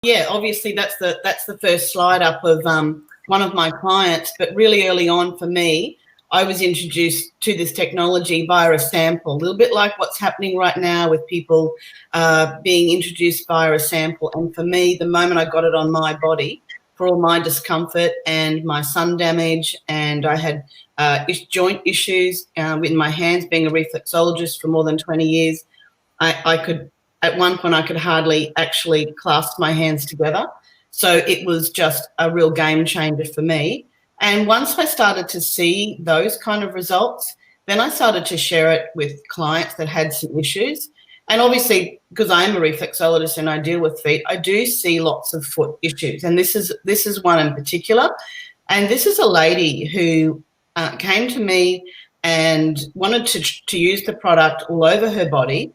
Yeah, obviously that's the first slide up of one of my clients, but really early on for me, I was introduced to this technology via a sample, a little bit like what's happening right now with people being introduced via a sample. And for me, the moment I got it on my body, for all my discomfort and my sun damage, and I had joint issues with my hands, being a reflexologist for more than 20 years, I could, at one point, I could hardly actually clasp my hands together. So it was just a real game changer for me. And once I started to see those kind of results, then I started to share it with clients that had some issues. And obviously, because I am a reflexologist and I deal with feet, I do see lots of foot issues. And this is one in particular. And this is a lady who came to me and wanted to use the product all over her body.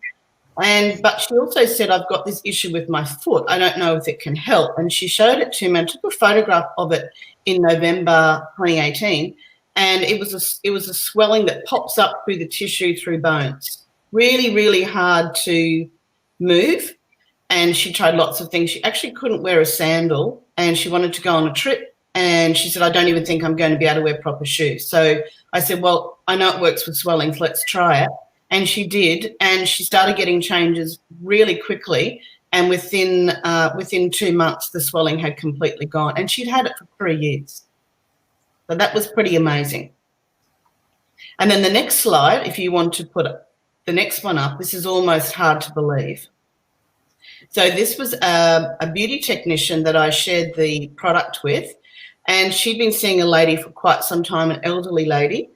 But she also said, I've got this issue with my foot. I don't know if it can help. And she showed it to me. I took a photograph of it in November 2018. And it was a swelling that pops up through the tissue, through bones. Really, really hard to move. And she tried lots of things. She actually couldn't wear a sandal, and she wanted to go on a trip. And she said, I don't even think I'm going to be able to wear proper shoes. So I said, well, I know it works with swellings. Let's try it. And she did, and she started getting changes really quickly. And within 2 months, the swelling had completely gone. And she'd had it for 3 years. So that was pretty amazing. And then the next slide, if you want to put the next one up, this is almost hard to believe. So this was a beauty technician that I shared the product with. And she'd been seeing a lady for quite some time, an elderly lady.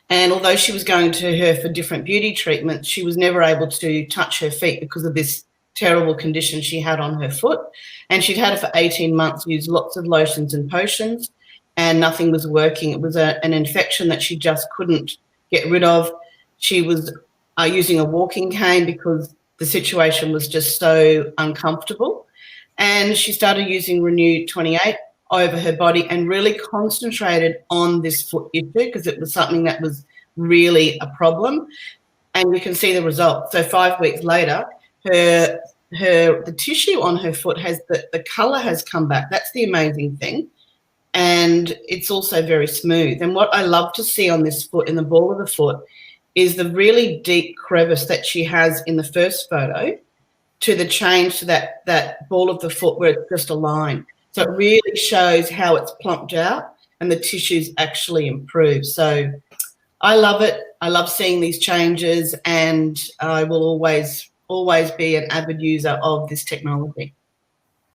And although she was going to her for different beauty treatments, she was never able to touch her feet because of this terrible condition she had on her foot. And she'd had it for 18 months, used lots of lotions and potions, and nothing was working. It was an infection that she just couldn't get rid of. She was using a walking cane because the situation was just so uncomfortable. And she started using Renew 28 over her body and really concentrated on this foot issue because it was something that was really a problem. And you can see the results. So 5 weeks later, the tissue on her foot has the colour has come back. That's the amazing thing. And it's also very smooth. And what I love to see on this foot, in the ball of the foot, is the really deep crevice that she has in the first photo to the change to that ball of the foot where it's just a line. So it really shows how it's plumped out and the tissues actually improve. So I love it. I love seeing these changes, and I will always be an avid user of this technology.